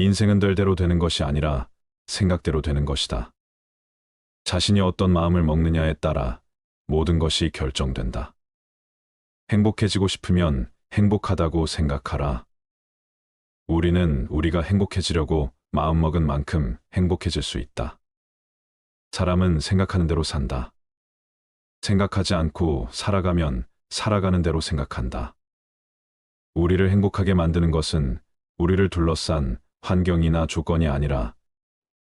인생은 될 대로 되는 것이 아니라 생각대로 되는 것이다. 자신이 어떤 마음을 먹느냐에 따라 모든 것이 결정된다. 행복해지고 싶으면 행복하다고 생각하라. 우리는 우리가 행복해지려고 마음먹은 만큼 행복해질 수 있다. 사람은 생각하는 대로 산다. 생각하지 않고 살아가면 살아가는 대로 생각한다. 우리를 행복하게 만드는 것은 우리를 둘러싼 환경이나 조건이 아니라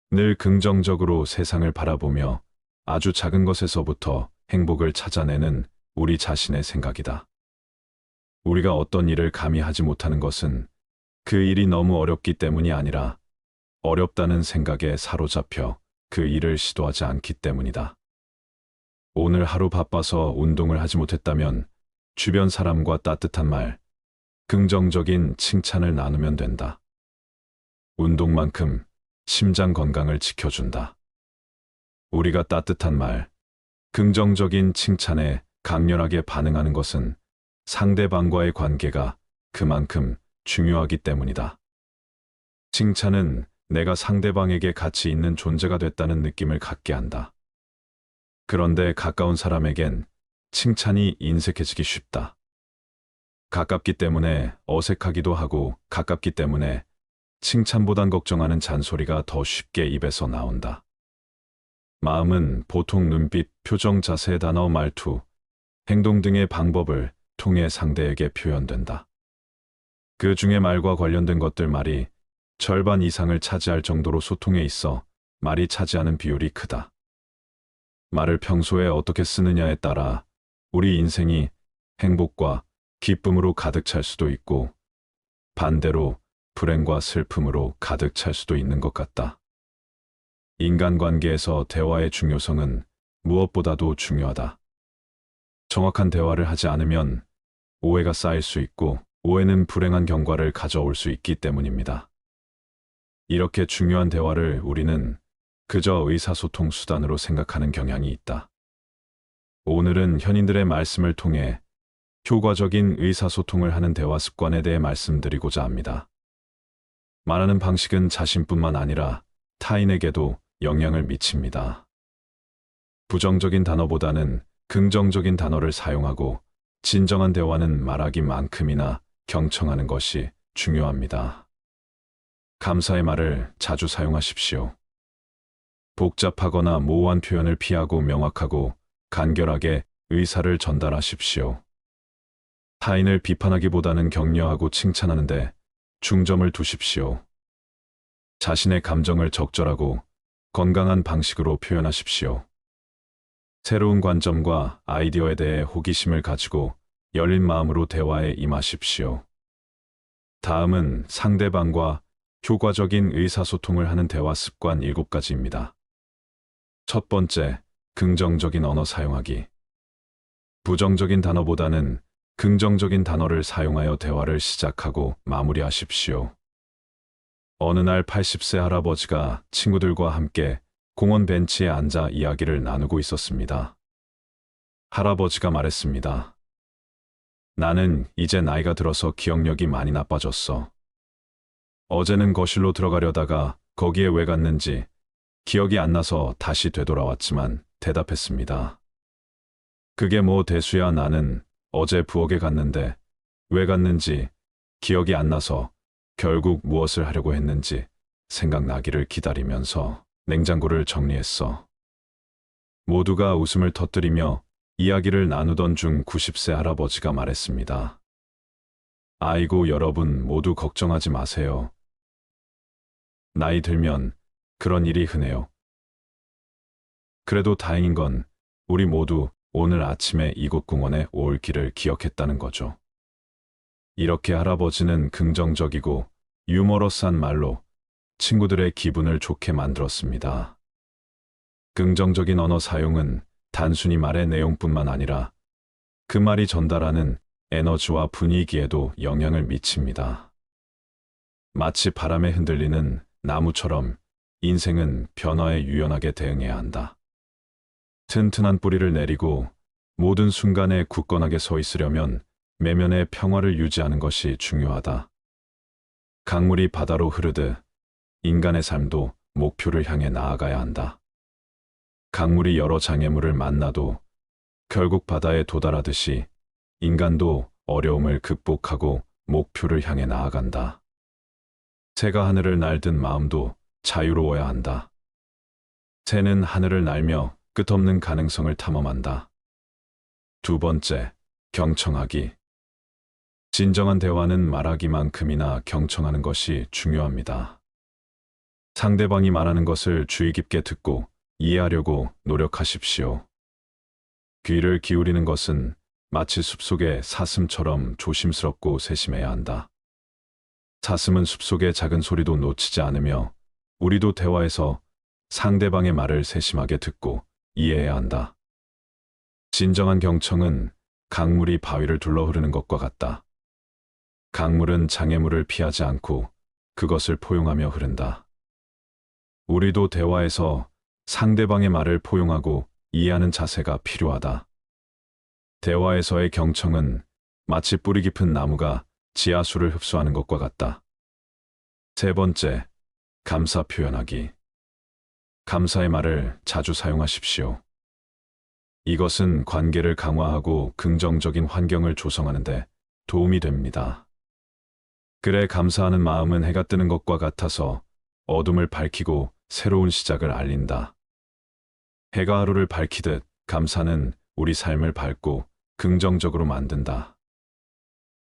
늘 긍정적으로 세상을 바라보며 아주 작은 것에서부터 행복을 찾아내는 우리 자신의 생각이다. 우리가 어떤 일을 감히 하지 못하는 것은 그 일이 너무 어렵기 때문이 아니라 어렵다는 생각에 사로잡혀 그 일을 시도하지 않기 때문이다. 오늘 하루 바빠서 운동을 하지 못했다면 주변 사람과 따뜻한 말, 긍정적인 칭찬을 나누면 된다. 운동만큼 심장 건강을 지켜준다. 우리가 따뜻한 말, 긍정적인 칭찬에 강렬하게 반응하는 것은 상대방과의 관계가 그만큼 중요하기 때문이다. 칭찬은 내가 상대방에게 가치 있는 존재가 됐다는 느낌을 갖게 한다. 그런데 가까운 사람에겐 칭찬이 인색해지기 쉽다. 가깝기 때문에 어색하기도 하고 가깝기 때문에 칭찬보단 걱정하는 잔소리가 더 쉽게 입에서 나온다. 마음은 보통 눈빛, 표정, 자세, 단어, 말투, 행동 등의 방법을 통해 상대에게 표현된다. 그 중에 말과 관련된 것들 말이 절반 이상을 차지할 정도로 소통에 있어 말이 차지하는 비율이 크다. 말을 평소에 어떻게 쓰느냐에 따라 우리 인생이 행복과 기쁨으로 가득 찰 수도 있고 반대로 불행과 슬픔으로 가득 찰 수도 있는 것 같다. 인간관계에서 대화의 중요성은 무엇보다도 중요하다. 정확한 대화를 하지 않으면 오해가 쌓일 수 있고 오해는 불행한 결과를 가져올 수 있기 때문입니다. 이렇게 중요한 대화를 우리는 그저 의사소통 수단으로 생각하는 경향이 있다. 오늘은 현인들의 말씀을 통해 효과적인 의사소통을 하는 대화 습관에 대해 말씀드리고자 합니다. 말하는 방식은 자신뿐만 아니라 타인에게도 영향을 미칩니다. 부정적인 단어보다는 긍정적인 단어를 사용하고 진정한 대화는 말하기만큼이나 경청하는 것이 중요합니다. 감사의 말을 자주 사용하십시오. 복잡하거나 모호한 표현을 피하고 명확하고 간결하게 의사를 전달하십시오. 타인을 비판하기보다는 격려하고 칭찬하는데 중점을 두십시오. 자신의 감정을 적절하고 건강한 방식으로 표현하십시오. 새로운 관점과 아이디어에 대해 호기심을 가지고 열린 마음으로 대화에 임하십시오. 다음은 상대방과 효과적인 의사소통을 하는 대화 습관 7가지입니다. 첫 번째, 긍정적인 언어 사용하기. 부정적인 단어보다는 긍정적인 단어를 사용하여 대화를 시작하고 마무리하십시오. 어느 날 80세 할아버지가 친구들과 함께 공원 벤치에 앉아 이야기를 나누고 있었습니다. 할아버지가 말했습니다. 나는 이제 나이가 들어서 기억력이 많이 나빠졌어. 어제는 거실로 들어가려다가 거기에 왜 갔는지 기억이 안 나서 다시 되돌아왔지만 대답했습니다. 그게 뭐 대수야. 나는 어제 부엌에 갔는데 왜 갔는지 기억이 안 나서 결국 무엇을 하려고 했는지 생각나기를 기다리면서 냉장고를 정리했어. 모두가 웃음을 터뜨리며 이야기를 나누던 중 90세 할아버지가 말했습니다. 아이고, 여러분 모두 걱정하지 마세요. 나이 들면 그런 일이 흔해요. 그래도 다행인 건 우리 모두 오늘 아침에 이곳 공원에 올 길을 기억했다는 거죠. 이렇게 할아버지는 긍정적이고 유머러스한 말로 친구들의 기분을 좋게 만들었습니다. 긍정적인 언어 사용은 단순히 말의 내용뿐만 아니라 그 말이 전달하는 에너지와 분위기에도 영향을 미칩니다. 마치 바람에 흔들리는 나무처럼 인생은 변화에 유연하게 대응해야 한다. 튼튼한 뿌리를 내리고 모든 순간에 굳건하게 서 있으려면 내면의 평화를 유지하는 것이 중요하다. 강물이 바다로 흐르듯 인간의 삶도 목표를 향해 나아가야 한다. 강물이 여러 장애물을 만나도 결국 바다에 도달하듯이 인간도 어려움을 극복하고 목표를 향해 나아간다. 새가 하늘을 날든 마음도 자유로워야 한다. 새는 하늘을 날며 끝없는 가능성을 탐험한다. 두 번째, 경청하기. 진정한 대화는 말하기만큼이나 경청하는 것이 중요합니다. 상대방이 말하는 것을 주의 깊게 듣고 이해하려고 노력하십시오. 귀를 기울이는 것은 마치 숲속의 사슴처럼 조심스럽고 세심해야 한다. 사슴은 숲속의 작은 소리도 놓치지 않으며 우리도 대화에서 상대방의 말을 세심하게 듣고 이해해야 한다. 진정한 경청은 강물이 바위를 둘러 흐르는 것과 같다. 강물은 장애물을 피하지 않고 그것을 포용하며 흐른다. 우리도 대화에서 상대방의 말을 포용하고 이해하는 자세가 필요하다. 대화에서의 경청은 마치 뿌리 깊은 나무가 지하수를 흡수하는 것과 같다. 세 번째, 감사 표현하기. 감사의 말을 자주 사용하십시오. 이것은 관계를 강화하고 긍정적인 환경을 조성하는 데 도움이 됩니다. 그래, 감사하는 마음은 해가 뜨는 것과 같아서 어둠을 밝히고 새로운 시작을 알린다. 해가 하루를 밝히듯 감사는 우리 삶을 밝고 긍정적으로 만든다.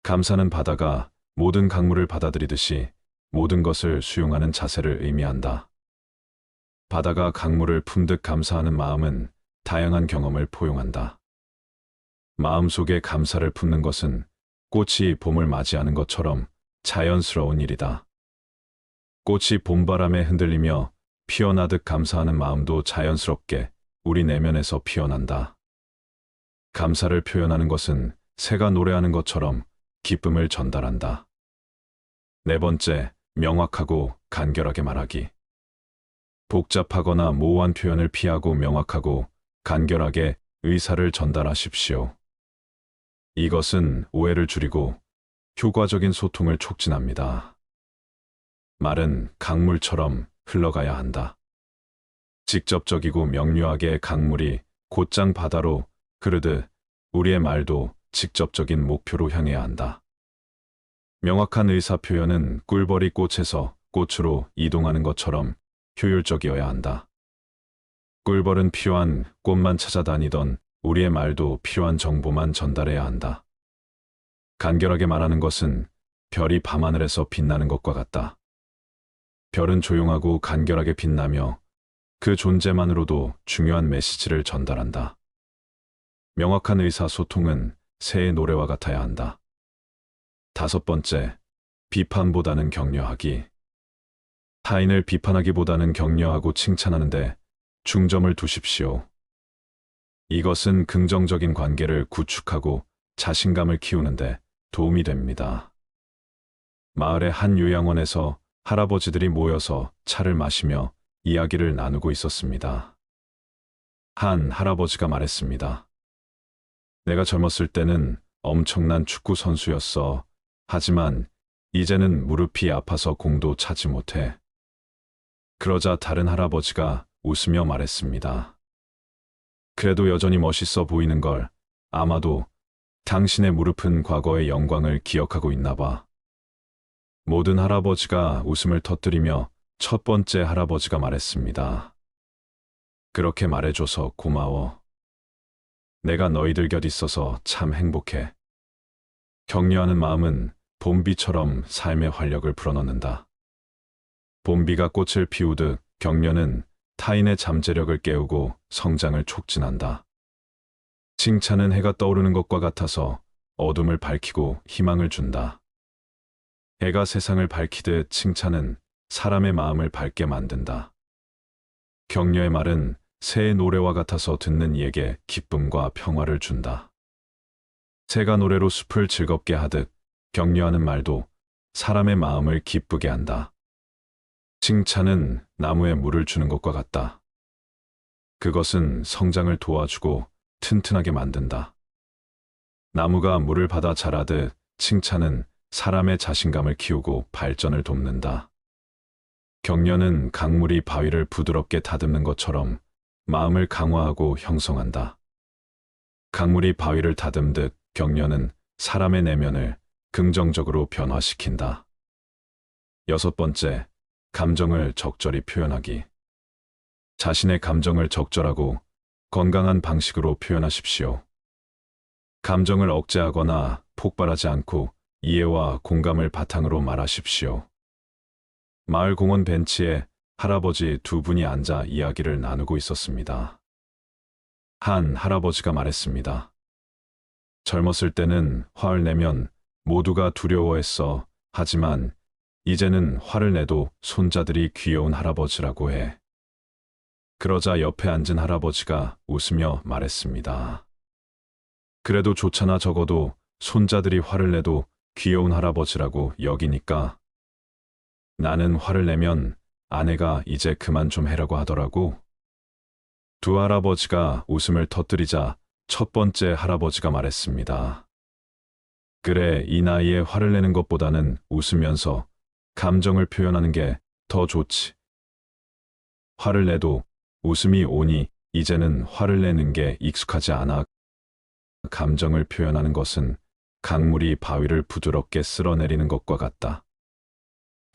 감사는 바다가 모든 강물을 받아들이듯이 모든 것을 수용하는 자세를 의미한다. 바다가 강물을 품듯 감사하는 마음은 다양한 경험을 포용한다. 마음속에 감사를 품는 것은 꽃이 봄을 맞이하는 것처럼 자연스러운 일이다. 꽃이 봄바람에 흔들리며 피어나듯 감사하는 마음도 자연스럽게 우리 내면에서 피어난다. 감사를 표현하는 것은 새가 노래하는 것처럼 기쁨을 전달한다. 네 번째, 명확하고 간결하게 말하기. 복잡하거나 모호한 표현을 피하고 명확하고 간결하게 의사를 전달하십시오. 이것은 오해를 줄이고 효과적인 소통을 촉진합니다. 말은 강물처럼 흘러가야 한다. 직접적이고 명료하게 강물이 곧장 바다로 흐르듯 우리의 말도 직접적인 목표로 향해야 한다. 명확한 의사 표현은 꿀벌이 꽃에서 꽃으로 이동하는 것처럼 효율적이어야 한다. 꿀벌은 필요한 꽃만 찾아다니던 우리의 말도 필요한 정보만 전달해야 한다. 간결하게 말하는 것은 별이 밤하늘에서 빛나는 것과 같다. 별은 조용하고 간결하게 빛나며 그 존재만으로도 중요한 메시지를 전달한다. 명확한 의사소통은 새의 노래와 같아야 한다. 다섯 번째, 비판보다는 격려하기. 타인을 비판하기보다는 격려하고 칭찬하는데 중점을 두십시오. 이것은 긍정적인 관계를 구축하고 자신감을 키우는데 도움이 됩니다. 마을의 한 요양원에서 할아버지들이 모여서 차를 마시며 이야기를 나누고 있었습니다. 한 할아버지가 말했습니다. 내가 젊었을 때는 엄청난 축구 선수였어. 하지만 이제는 무릎이 아파서 공도 차지 못해. 그러자 다른 할아버지가 웃으며 말했습니다. 그래도 여전히 멋있어 보이는 걸. 아마도 당신의 무릎은 과거의 영광을 기억하고 있나 봐. 모든 할아버지가 웃음을 터뜨리며 첫 번째 할아버지가 말했습니다. 그렇게 말해줘서 고마워. 내가 너희들 곁 있어서 참 행복해. 격려하는 마음은 봄비처럼 삶의 활력을 불어넣는다. 봄비가 꽃을 피우듯 격려는 타인의 잠재력을 깨우고 성장을 촉진한다. 칭찬은 해가 떠오르는 것과 같아서 어둠을 밝히고 희망을 준다. 해가 세상을 밝히듯 칭찬은 사람의 마음을 밝게 만든다. 격려의 말은 새의 노래와 같아서 듣는 이에게 기쁨과 평화를 준다. 새가 노래로 숲을 즐겁게 하듯 격려하는 말도 사람의 마음을 기쁘게 한다. 칭찬은 나무에 물을 주는 것과 같다. 그것은 성장을 도와주고 튼튼하게 만든다. 나무가 물을 받아 자라듯 칭찬은 사람의 자신감을 키우고 발전을 돕는다. 격려는 강물이 바위를 부드럽게 다듬는 것처럼 마음을 강화하고 형성한다. 강물이 바위를 다듬듯 격려는 사람의 내면을 긍정적으로 변화시킨다. 6번째, 감정을 적절히 표현하기. 자신의 감정을 적절하고 건강한 방식으로 표현하십시오. 감정을 억제하거나 폭발하지 않고 이해와 공감을 바탕으로 말하십시오. 마을 공원 벤치에 할아버지 두 분이 앉아 이야기를 나누고 있었습니다. 한 할아버지가 말했습니다. 젊었을 때는 화를 내면 모두가 두려워했어. 하지만 이제는 화를 내도 손자들이 귀여운 할아버지라고 해. 그러자 옆에 앉은 할아버지가 웃으며 말했습니다. 그래도 좋잖아. 적어도 손자들이 화를 내도 귀여운 할아버지라고 여기니까. 나는 화를 내면 아내가 이제 그만 좀 해라고 하더라고. 두 할아버지가 웃음을 터뜨리자 첫 번째 할아버지가 말했습니다. 그래, 이 나이에 화를 내는 것보다는 웃으면서 감정을 표현하는 게 더 좋지. 화를 내도 웃음이 오니 이제는 화를 내는 게 익숙하지 않아. 감정을 표현하는 것은 강물이 바위를 부드럽게 쓸어내리는 것과 같다.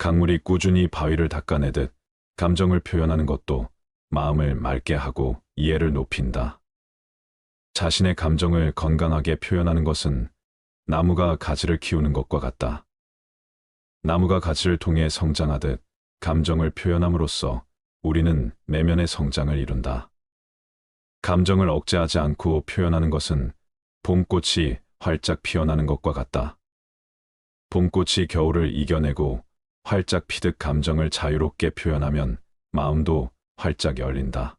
강물이 꾸준히 바위를 닦아내듯 감정을 표현하는 것도 마음을 맑게 하고 이해를 높인다. 자신의 감정을 건강하게 표현하는 것은 나무가 가지를 키우는 것과 같다. 나무가 가지를 통해 성장하듯 감정을 표현함으로써 우리는 내면의 성장을 이룬다. 감정을 억제하지 않고 표현하는 것은 봄꽃이 활짝 피어나는 것과 같다. 봄꽃이 겨울을 이겨내고 활짝 피듯 감정을 자유롭게 표현하면 마음도 활짝 열린다.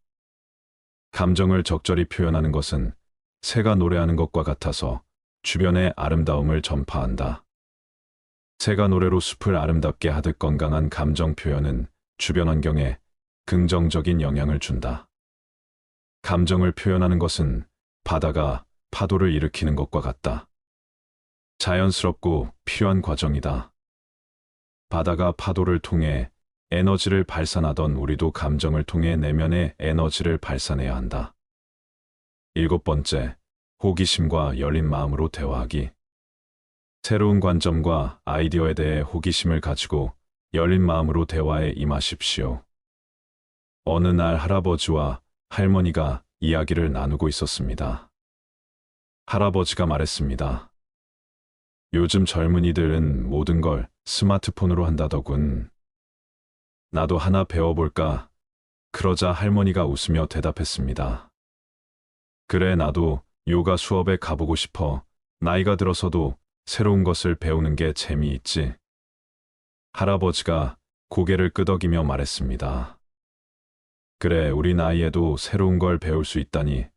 감정을 적절히 표현하는 것은 새가 노래하는 것과 같아서 주변의 아름다움을 전파한다. 새가 노래로 숲을 아름답게 하듯 건강한 감정 표현은 주변 환경에 긍정적인 영향을 준다. 감정을 표현하는 것은 바다가 파도를 일으키는 것과 같다. 자연스럽고 필요한 과정이다. 바다가 파도를 통해 에너지를 발산하던 우리도 감정을 통해 내면의 에너지를 발산해야 한다. 7번째, 호기심과 열린 마음으로 대화하기. 새로운 관점과 아이디어에 대해 호기심을 가지고 열린 마음으로 대화에 임하십시오. 어느 날 할아버지와 할머니가 이야기를 나누고 있었습니다. 할아버지가 말했습니다. 요즘 젊은이들은 모든 걸 스마트폰으로 한다더군. 나도 하나 배워볼까? 그러자 할머니가 웃으며 대답했습니다. 그래, 나도 요가 수업에 가보고 싶어. 나이가 들어서도 새로운 것을 배우는 게 재미있지. 할아버지가 고개를 끄덕이며 말했습니다. 그래, 우리 나이에도 새로운 걸 배울 수 있다니.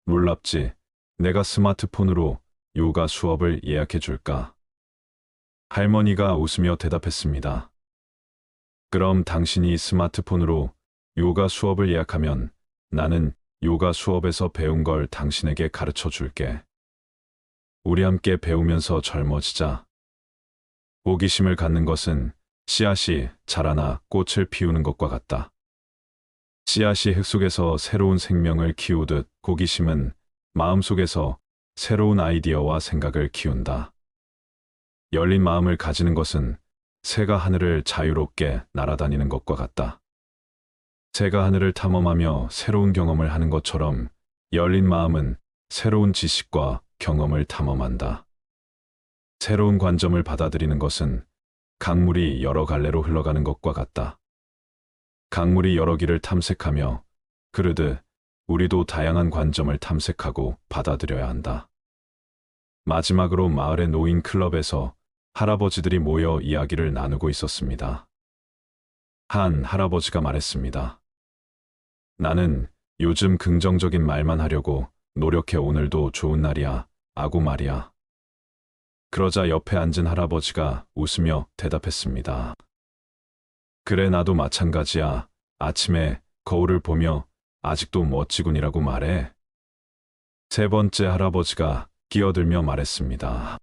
놀랍지? 내가 스마트폰으로 요가 수업을 예약해 줄까? 할머니가 웃으며 대답했습니다. 그럼 당신이 스마트폰으로 요가 수업을 예약하면 나는 요가 수업에서 배운 걸 당신에게 가르쳐 줄게. 우리 함께 배우면서 젊어지자. 호기심을 갖는 것은 씨앗이 자라나 꽃을 피우는 것과 같다. 씨앗이 흙 속에서 새로운 생명을 키우듯 호기심은 마음속에서 새로운 아이디어와 생각을 키운다. 열린 마음을 가지는 것은 새가 하늘을 자유롭게 날아다니는 것과 같다. 새가 하늘을 탐험하며 새로운 경험을 하는 것처럼 열린 마음은 새로운 지식과 경험을 탐험한다. 새로운 관점을 받아들이는 것은 강물이 여러 갈래로 흘러가는 것과 같다. 강물이 여러 길을 탐색하며 그르듯 우리도 다양한 관점을 탐색하고 받아들여야 한다. 마지막으로 마을의 노인 클럽에서 할아버지들이 모여 이야기를 나누고 있었습니다. 한 할아버지가 말했습니다. 나는 요즘 긍정적인 말만 하려고 노력해. 오늘도 좋은 날이야. 아구 말이야. 그러자 옆에 앉은 할아버지가 웃으며 대답했습니다. 그래, 나도 마찬가지야. 아침에 거울을 보며 아직도 멋지군이라고 말해. 세 번째 할아버지가 끼어들며 말했습니다.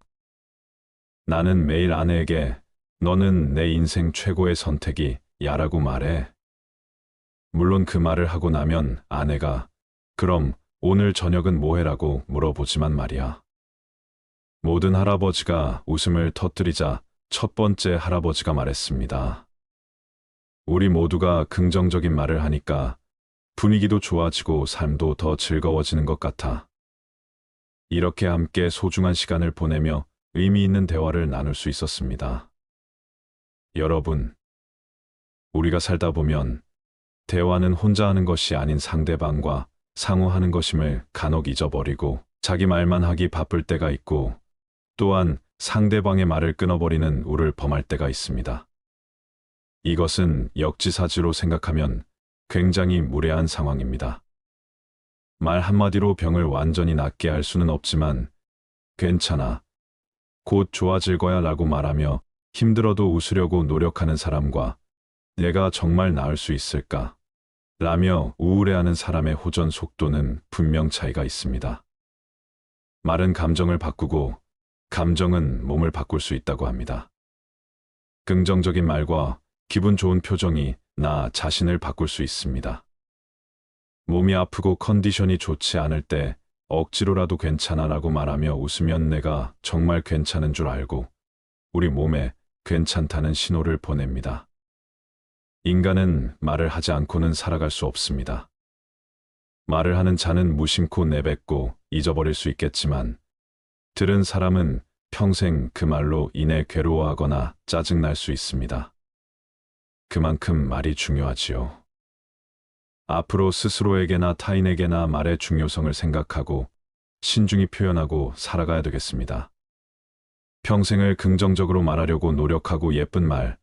나는 매일 아내에게 너는 내 인생 최고의 선택이 야라고 말해. 물론 그 말을 하고 나면 아내가 그럼 오늘 저녁은 뭐 해라고 물어보지만 말이야. 모든 할아버지가 웃음을 터뜨리자 첫 번째 할아버지가 말했습니다. 우리 모두가 긍정적인 말을 하니까 분위기도 좋아지고 삶도 더 즐거워지는 것 같아. 이렇게 함께 소중한 시간을 보내며 의미 있는 대화를 나눌 수 있었습니다. 여러분, 우리가 살다 보면 대화는 혼자 하는 것이 아닌 상대방과 상호하는 것임을 간혹 잊어버리고 자기 말만 하기 바쁠 때가 있고 또한 상대방의 말을 끊어버리는 우를 범할 때가 있습니다. 이것은 역지사지로 생각하면 굉장히 무례한 상황입니다. 말 한마디로 병을 완전히 낫게 할 수는 없지만 괜찮아, 곧 좋아질 거야 라고 말하며 힘들어도 웃으려고 노력하는 사람과 내가 정말 나을 수 있을까? 라며 우울해하는 사람의 호전 속도는 분명 차이가 있습니다. 말은 감정을 바꾸고 감정은 몸을 바꿀 수 있다고 합니다. 긍정적인 말과 기분 좋은 표정이 나 자신을 바꿀 수 있습니다. 몸이 아프고 컨디션이 좋지 않을 때 억지로라도 괜찮아라고 말하며 웃으면 내가 정말 괜찮은 줄 알고 우리 몸에 괜찮다는 신호를 보냅니다. 인간은 말을 하지 않고는 살아갈 수 없습니다. 말을 하는 자는 무심코 내뱉고 잊어버릴 수 있겠지만 들은 사람은 평생 그 말로 인해 괴로워하거나 짜증날 수 있습니다. 그만큼 말이 중요하지요. 앞으로 스스로에게나 타인에게나 말의 중요성을 생각하고 신중히 표현하고 살아가야 되겠습니다. 평생을 긍정적으로 말하려고 노력하고 예쁜 말,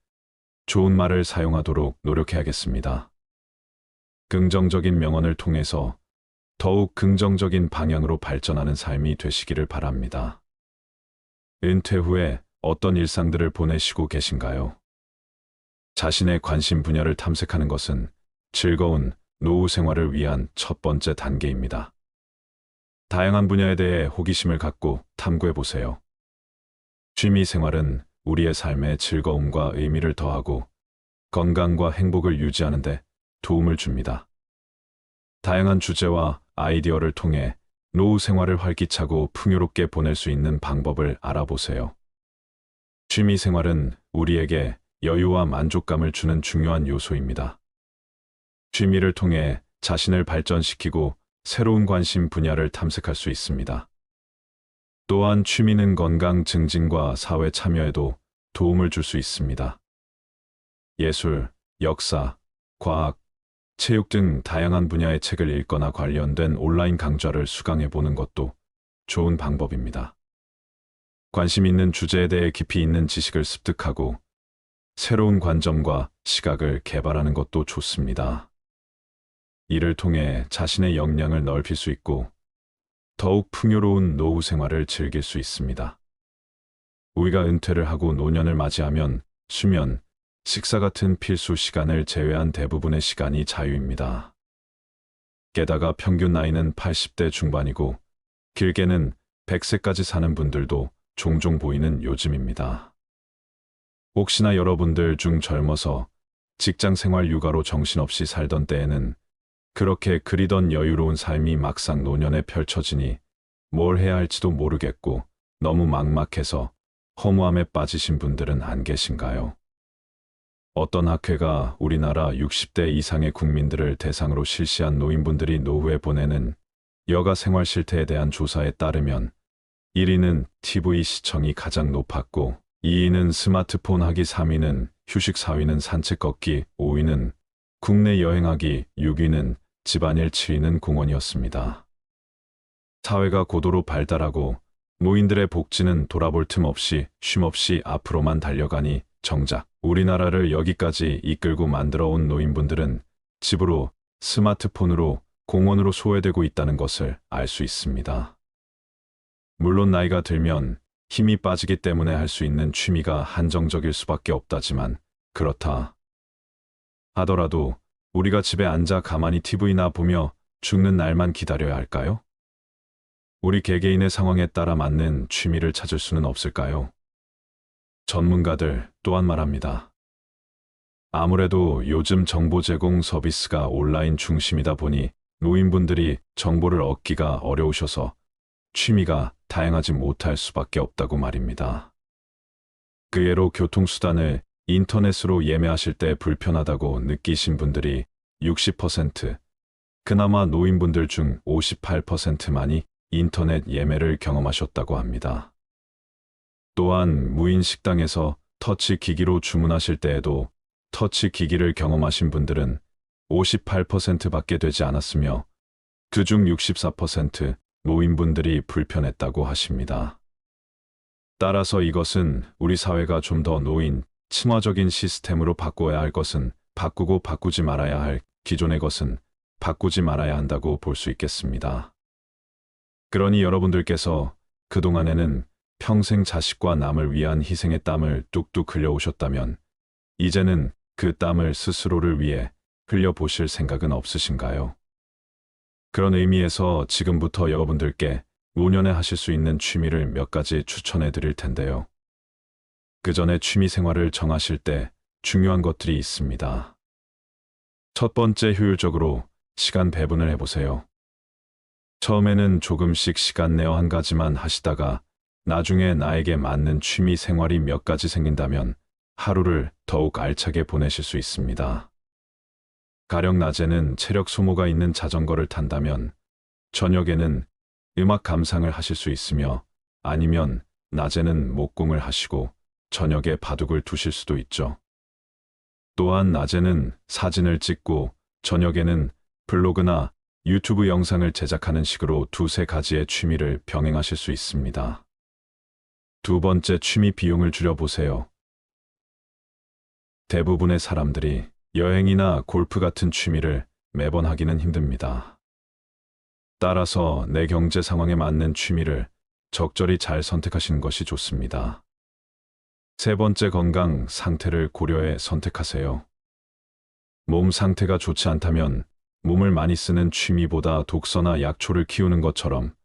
좋은 말을 사용하도록 노력해야겠습니다. 긍정적인 명언을 통해서 더욱 긍정적인 방향으로 발전하는 삶이 되시기를 바랍니다. 은퇴 후에 어떤 일상들을 보내시고 계신가요? 자신의 관심 분야를 탐색하는 것은 즐거운 노후 생활을 위한 첫 번째 단계입니다. 다양한 분야에 대해 호기심을 갖고 탐구해 보세요. 취미 생활은 우리의 삶에 즐거움과 의미를 더하고 건강과 행복을 유지하는 데 도움을 줍니다. 다양한 주제와 아이디어를 통해 노후 생활을 활기차고 풍요롭게 보낼 수 있는 방법을 알아보세요. 취미 생활은 우리에게 여유와 만족감을 주는 중요한 요소입니다. 취미를 통해 자신을 발전시키고 새로운 관심 분야를 탐색할 수 있습니다. 또한 취미는 건강 증진과 사회 참여에도 도움을 줄 수 있습니다. 예술, 역사, 과학, 체육 등 다양한 분야의 책을 읽거나 관련된 온라인 강좌를 수강해 보는 것도 좋은 방법입니다. 관심 있는 주제에 대해 깊이 있는 지식을 습득하고 새로운 관점과 시각을 개발하는 것도 좋습니다. 이를 통해 자신의 역량을 넓힐 수 있고 더욱 풍요로운 노후 생활을 즐길 수 있습니다. 우리가 은퇴를 하고 노년을 맞이하면 수면, 식사 같은 필수 시간을 제외한 대부분의 시간이 자유입니다. 게다가 평균 나이는 80대 중반이고 길게는 100세까지 사는 분들도 종종 보이는 요즘입니다. 혹시나 여러분들 중 젊어서 직장 생활 육아로 정신없이 살던 때에는 그렇게 그리던 여유로운 삶이 막상 노년에 펼쳐지니 뭘 해야 할지도 모르겠고 너무 막막해서 허무함에 빠지신 분들은 안 계신가요? 어떤 학회가 우리나라 60대 이상의 국민들을 대상으로 실시한 노인분들이 노후에 보내는 여가 생활 실태에 대한 조사에 따르면 1위는 TV 시청이 가장 높았고 2위는 스마트폰 하기, 3위는 휴식, 4위는 산책 걷기, 5위는 국내 여행하기, 6위는 집안일, 7위는 공원이었습니다. 사회가 고도로 발달하고 노인들의 복지는 돌아볼 틈 없이 쉼없이 앞으로만 달려가니 정작 우리나라를 여기까지 이끌고 만들어 온 노인분들은 집으로, 스마트폰으로, 공원으로 소외되고 있다는 것을 알 수 있습니다. 물론 나이가 들면 힘이 빠지기 때문에 할 수 있는 취미가 한정적일 수밖에 없다지만 그렇다 하더라도 우리가 집에 앉아 가만히 TV나 보며 죽는 날만 기다려야 할까요? 우리 개개인의 상황에 따라 맞는 취미를 찾을 수는 없을까요? 전문가들 또한 말합니다. 아무래도 요즘 정보 제공 서비스가 온라인 중심이다 보니 노인분들이 정보를 얻기가 어려우셔서 취미가 다양하지 못할 수밖에 없다고 말입니다. 그 예로 교통수단을 인터넷으로 예매하실 때 불편하다고 느끼신 분들이 60%, 그나마 노인분들 중 58%만이 인터넷 예매를 경험하셨다고 합니다. 또한 무인 식당에서 터치 기기로 주문하실 때에도 터치 기기를 경험하신 분들은 58%밖에 되지 않았으며 그중 64% 노인분들이 불편했다고 하십니다. 따라서 이것은 우리 사회가 좀 더 노인 친화적인 시스템으로 바꿔야 할 것은 바꾸고 바꾸지 말아야 할 기존의 것은 바꾸지 말아야 한다고 볼 수 있겠습니다. 그러니 여러분들께서 그동안에는 평생 자식과 남을 위한 희생의 땀을 뚝뚝 흘려오셨다면 이제는 그 땀을 스스로를 위해 흘려보실 생각은 없으신가요? 그런 의미에서 지금부터 여러분들께 노년에 하실 수 있는 취미를 몇 가지 추천해 드릴 텐데요. 그 전에 취미 생활을 정하실 때 중요한 것들이 있습니다. 첫 번째, 효율적으로 시간 배분을 해보세요. 처음에는 조금씩 시간 내어 한 가지만 하시다가 나중에 나에게 맞는 취미 생활이 몇 가지 생긴다면 하루를 더욱 알차게 보내실 수 있습니다. 가령 낮에는 체력 소모가 있는 자전거를 탄다면 저녁에는 음악 감상을 하실 수 있으며 아니면 낮에는 목공을 하시고 저녁에 바둑을 두실 수도 있죠. 또한 낮에는 사진을 찍고 저녁에는 블로그나 유튜브 영상을 제작하는 식으로 두세 가지의 취미를 병행하실 수 있습니다. 두 번째, 취미 비용을 줄여보세요. 대부분의 사람들이 여행이나 골프 같은 취미를 매번 하기는 힘듭니다. 따라서 내 경제 상황에 맞는 취미를 적절히 잘 선택하시는 것이 좋습니다. 세 번째, 건강 상태를 고려해 선택하세요. 몸 상태가 좋지 않다면 몸을 많이 쓰는 취미보다 독서나 약초를 키우는 것처럼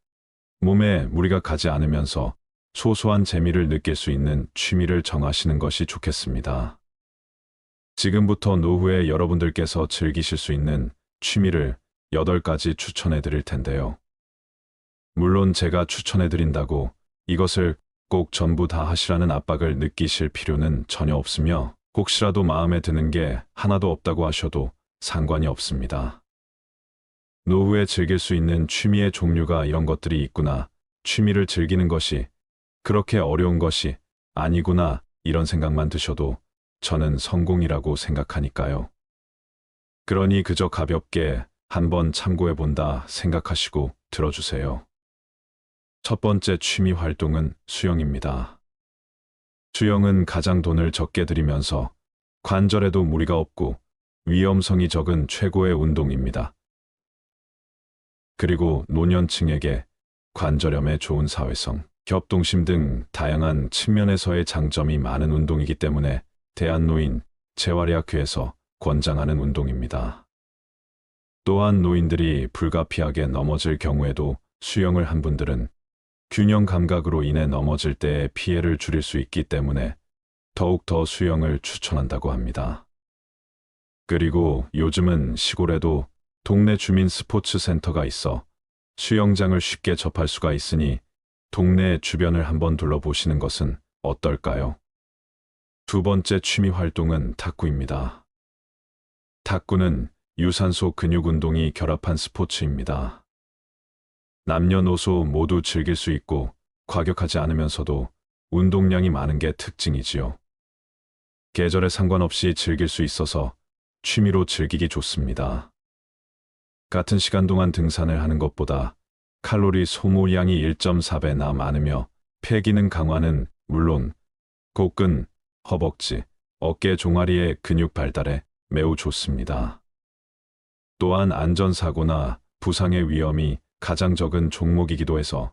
몸에 무리가 가지 않으면서 소소한 재미를 느낄 수 있는 취미를 정하시는 것이 좋겠습니다. 지금부터 노후에 여러분들께서 즐기실 수 있는 취미를 8가지 추천해 드릴 텐데요. 물론 제가 추천해 드린다고 이것을 꼭 전부 다 하시라는 압박을 느끼실 필요는 전혀 없으며 혹시라도 마음에 드는 게 하나도 없다고 하셔도 상관이 없습니다. 노후에 즐길 수 있는 취미의 종류가 이런 것들이 있구나, 취미를 즐기는 것이 그렇게 어려운 것이 아니구나, 이런 생각만 드셔도 저는 성공이라고 생각하니까요. 그러니 그저 가볍게 한번 참고해 본다 생각하시고 들어주세요. 첫 번째 취미 활동은 수영입니다. 수영은 가장 돈을 적게 들이면서 관절에도 무리가 없고 위험성이 적은 최고의 운동입니다. 그리고 노년층에게 관절염에 좋은 사회성, 협동심 등 다양한 측면에서의 장점이 많은 운동이기 때문에 대한노인 재활의학회에서 권장하는 운동입니다. 또한 노인들이 불가피하게 넘어질 경우에도 수영을 한 분들은 균형 감각으로 인해 넘어질 때의 피해를 줄일 수 있기 때문에 더욱더 수영을 추천한다고 합니다. 그리고 요즘은 시골에도 동네 주민 스포츠 센터가 있어 수영장을 쉽게 접할 수가 있으니 동네 주변을 한번 둘러보시는 것은 어떨까요? 두 번째 취미 활동은 탁구입니다. 탁구는 유산소 근육 운동이 결합한 스포츠입니다. 남녀노소 모두 즐길 수 있고 과격하지 않으면서도 운동량이 많은 게 특징이지요. 계절에 상관없이 즐길 수 있어서 취미로 즐기기 좋습니다. 같은 시간 동안 등산을 하는 것보다 칼로리 소모량이 1.4배나 많으며 폐기능 강화는 물론 복근, 허벅지, 어깨 종아리의 근육 발달에 매우 좋습니다. 또한 안전사고나 부상의 위험이 가장 적은 종목이기도 해서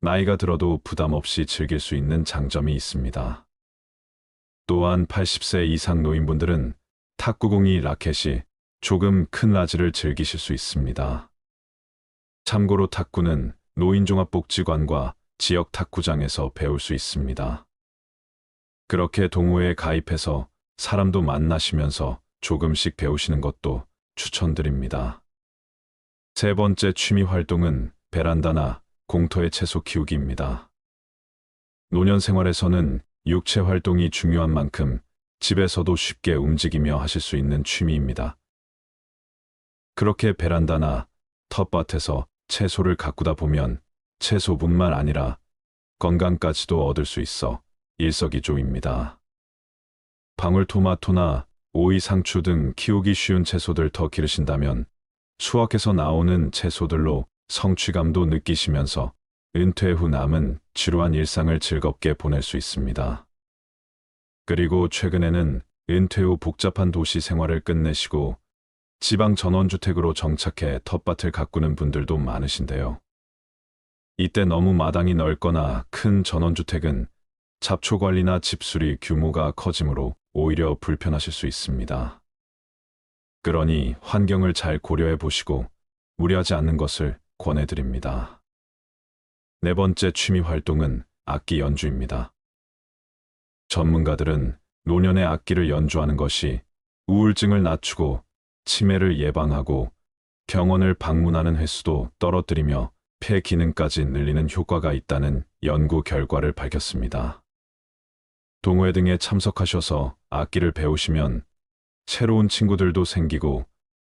나이가 들어도 부담 없이 즐길 수 있는 장점이 있습니다. 또한 80세 이상 노인분들은 탁구공이 라켓이 조금 큰 라지를 즐기실 수 있습니다. 참고로 탁구는 노인종합복지관과 지역 탁구장에서 배울 수 있습니다. 그렇게 동호회에 가입해서 사람도 만나시면서 조금씩 배우시는 것도 추천드립니다. 세 번째 취미 활동은 베란다나 공터의 채소 키우기입니다. 노년 생활에서는 육체 활동이 중요한 만큼 집에서도 쉽게 움직이며 하실 수 있는 취미입니다. 그렇게 베란다나 텃밭에서 채소를 가꾸다 보면 채소뿐만 아니라 건강까지도 얻을 수 있어 일석이조입니다. 방울토마토나 오이, 상추 등 키우기 쉬운 채소들 더 기르신다면 수확해서 나오는 채소들로 성취감도 느끼시면서 은퇴 후 남은 지루한 일상을 즐겁게 보낼 수 있습니다. 그리고 최근에는 은퇴 후 복잡한 도시 생활을 끝내시고 지방 전원주택으로 정착해 텃밭을 가꾸는 분들도 많으신데요. 이때 너무 마당이 넓거나 큰 전원주택은 잡초 관리나 집수리 규모가 커지므로 오히려 불편하실 수 있습니다. 그러니 환경을 잘 고려해 보시고 무리하지 않는 것을 권해드립니다. 네 번째 취미 활동은 악기 연주입니다. 전문가들은 노년에 악기를 연주하는 것이 우울증을 낮추고 치매를 예방하고 병원을 방문하는 횟수도 떨어뜨리며 폐 기능까지 늘리는 효과가 있다는 연구 결과를 밝혔습니다. 동호회 등에 참석하셔서 악기를 배우시면 새로운 친구들도 생기고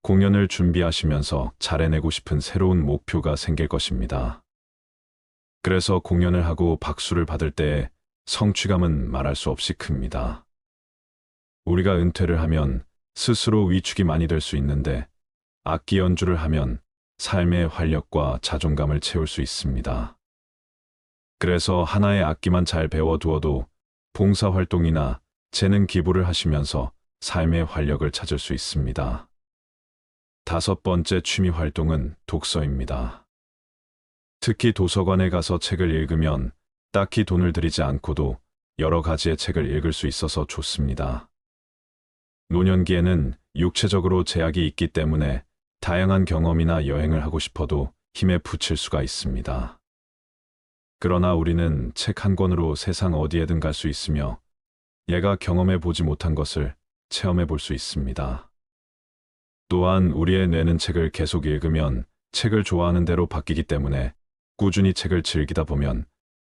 공연을 준비하시면서 잘해내고 싶은 새로운 목표가 생길 것입니다. 그래서 공연을 하고 박수를 받을 때의 성취감은 말할 수 없이 큽니다. 우리가 은퇴를 하면 스스로 위축이 많이 될 수 있는데 악기 연주를 하면 삶의 활력과 자존감을 채울 수 있습니다. 그래서 하나의 악기만 잘 배워두어도 봉사활동이나 재능 기부를 하시면서 삶의 활력을 찾을 수 있습니다. 다섯 번째 취미 활동은 독서입니다. 특히 도서관에 가서 책을 읽으면 딱히 돈을 들이지 않고도 여러 가지의 책을 읽을 수 있어서 좋습니다. 노년기에는 육체적으로 제약이 있기 때문에 다양한 경험이나 여행을 하고 싶어도 힘에 부칠 수가 있습니다. 그러나 우리는 책 한 권으로 세상 어디에든 갈 수 있으며 얘가 경험해 보지 못한 것을 체험해 볼 수 있습니다. 또한 우리의 뇌는 책을 계속 읽으면 책을 좋아하는 대로 바뀌기 때문에 꾸준히 책을 즐기다 보면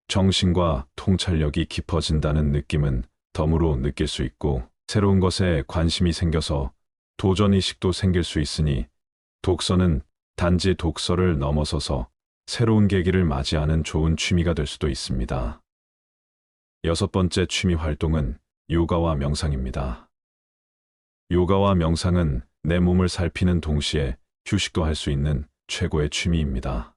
정신과 통찰력이 깊어진다는 느낌은 덤으로 느낄 수 있고 새로운 것에 관심이 생겨서 도전의식도 생길 수 있으니 독서는 단지 독서를 넘어서서 새로운 계기를 맞이하는 좋은 취미가 될 수도 있습니다. 여섯 번째 취미 활동은 요가와 명상입니다. 요가와 명상은 내 몸을 살피는 동시에 휴식도 할 수 있는 최고의 취미입니다.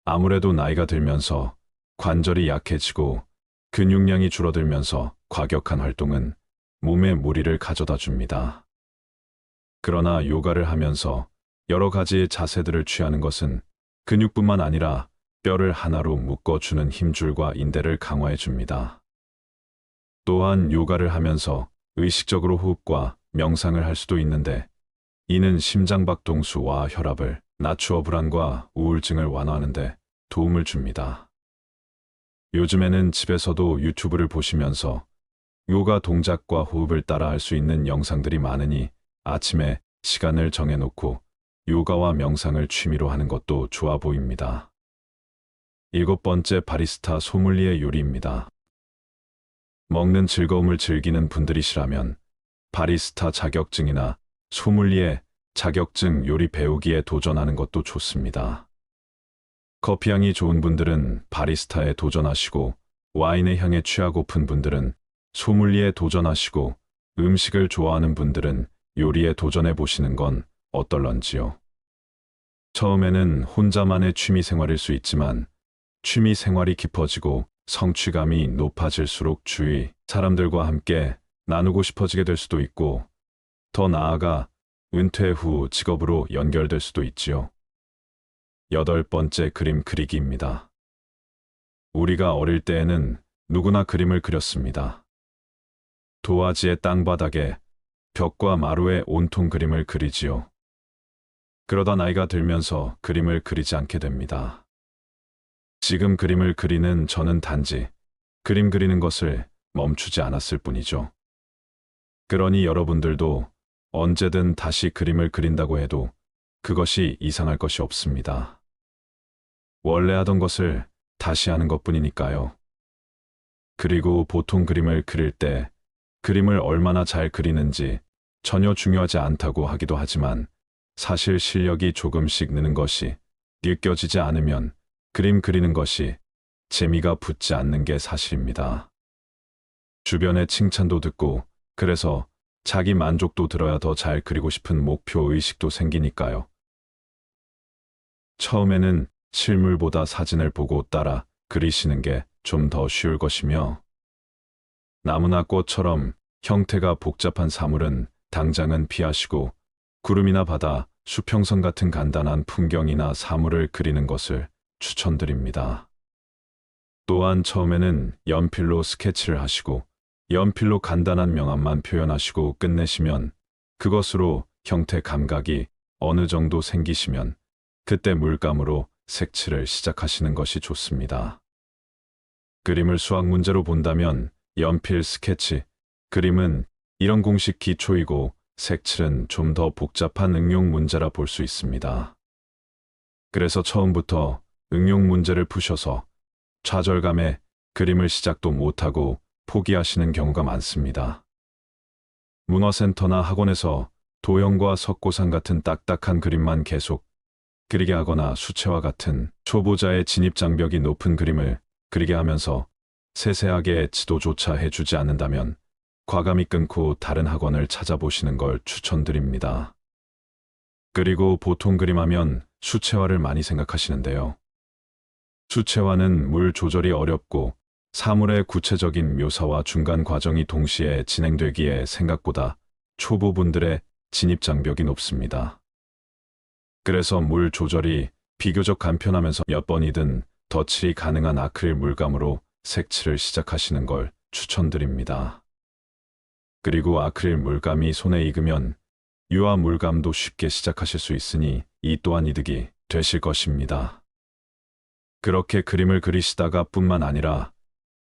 아무래도 나이가 들면서 관절이 약해지고 근육량이 줄어들면서 과격한 활동은 몸에 무리를 가져다 줍니다. 그러나 요가를 하면서 여러 가지의 자세들을 취하는 것은 근육뿐만 아니라 뼈를 하나로 묶어주는 힘줄과 인대를 강화해 줍니다. 또한 요가를 하면서 의식적으로 호흡과 명상을 할 수도 있는데 이는 심장박동수와 혈압을 낮추어 불안과 우울증을 완화하는 데 도움을 줍니다. 요즘에는 집에서도 유튜브를 보시면서 요가 동작과 호흡을 따라 할 수 있는 영상들이 많으니 아침에 시간을 정해놓고 요가와 명상을 취미로 하는 것도 좋아 보입니다. 일곱 번째, 바리스타 소믈리에 요리입니다. 먹는 즐거움을 즐기는 분들이시라면 바리스타 자격증이나 소믈리에 자격증 요리 배우기에 도전하는 것도 좋습니다. 커피향이 좋은 분들은 바리스타에 도전하시고 와인의 향에 취하고픈 분들은 소믈리에 도전하시고 음식을 좋아하는 분들은 요리에 도전해 보시는 건 어떨런지요. 처음에는 혼자만의 취미 생활일 수 있지만 취미 생활이 깊어지고 성취감이 높아질수록 주위 사람들과 함께 나누고 싶어지게 될 수도 있고 더 나아가 은퇴 후 직업으로 연결될 수도 있지요. 여덟 번째, 그림 그리기입니다. 우리가 어릴 때에는 누구나 그림을 그렸습니다. 도화지의 땅바닥에 벽과 마루에 온통 그림을 그리지요. 그러다 나이가 들면서 그림을 그리지 않게 됩니다. 지금 그림을 그리는 저는 단지 그림 그리는 것을 멈추지 않았을 뿐이죠. 그러니 여러분들도 언제든 다시 그림을 그린다고 해도 그것이 이상할 것이 없습니다. 원래 하던 것을 다시 하는 것뿐이니까요. 그리고 보통 그림을 그릴 때 그림을 얼마나 잘 그리는지 전혀 중요하지 않다고 하기도 하지만 사실 실력이 조금씩 느는 것이 느껴지지 않으면 그림 그리는 것이 재미가 붙지 않는 게 사실입니다. 주변의 칭찬도 듣고 그래서 자기 만족도 들어야 더 잘 그리고 싶은 목표 의식도 생기니까요. 처음에는 실물보다 사진을 보고 따라 그리시는 게 좀 더 쉬울 것이며 나무나 꽃처럼 형태가 복잡한 사물은 당장은 피하시고 구름이나 바다, 수평선 같은 간단한 풍경이나 사물을 그리는 것을 추천드립니다. 또한 처음에는 연필로 스케치를 하시고 연필로 간단한 명암만 표현하시고 끝내시면 그것으로 형태 감각이 어느 정도 생기시면 그때 물감으로 색칠을 시작하시는 것이 좋습니다. 그림을 수학 문제로 본다면 연필 스케치, 그림은 이런 공식 기초이고 색칠은 좀 더 복잡한 응용 문제라 볼 수 있습니다. 그래서 처음부터 응용 문제를 푸셔서 좌절감에 그림을 시작도 못하고 포기하시는 경우가 많습니다. 문화센터나 학원에서 도형과 석고상 같은 딱딱한 그림만 계속 그리게 하거나 수채화 같은 초보자의 진입장벽이 높은 그림을 그리게 하면서 세세하게 지도조차 해주지 않는다면 과감히 끊고 다른 학원을 찾아보시는 걸 추천드립니다. 그리고 보통 그림하면 수채화를 많이 생각하시는데요. 수채화는 물 조절이 어렵고 사물의 구체적인 묘사와 중간 과정이 동시에 진행되기에 생각보다 초보분들의 진입장벽이 높습니다. 그래서 물 조절이 비교적 간편하면서 몇 번이든 덧칠이 가능한 아크릴 물감으로 색칠을 시작하시는 걸 추천드립니다. 그리고 아크릴 물감이 손에 익으면 유화 물감도 쉽게 시작하실 수 있으니 이 또한 이득이 되실 것입니다. 그렇게 그림을 그리시다가 뿐만 아니라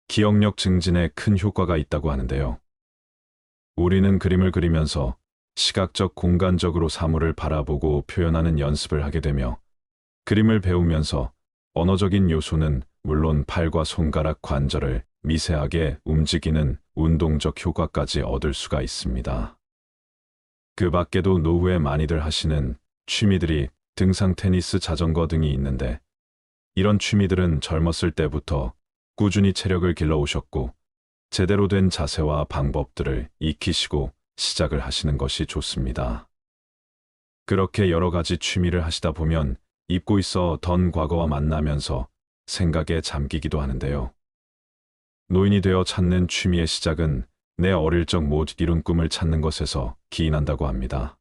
기억력 증진에 큰 효과가 있다고 하는데요. 우리는 그림을 그리면서 시각적 공간적으로 사물을 바라보고 표현하는 연습을 하게 되며 그림을 배우면서 언어적인 요소는 물론 팔과 손가락 관절을 미세하게 움직이는 운동적 효과까지 얻을 수가 있습니다. 그 밖에도 노후에 많이들 하시는 취미들이 등산, 테니스, 자전거 등이 있는데 이런 취미들은 젊었을 때부터 꾸준히 체력을 길러오셨고 제대로 된 자세와 방법들을 익히시고 시작을 하시는 것이 좋습니다. 그렇게 여러 가지 취미를 하시다 보면 잊고 있었던 과거와 만나면서 생각에 잠기기도 하는데요. 노인이 되어 찾는 취미의 시작은 내 어릴 적 못 이룬 꿈을 찾는 것에서 기인한다고 합니다.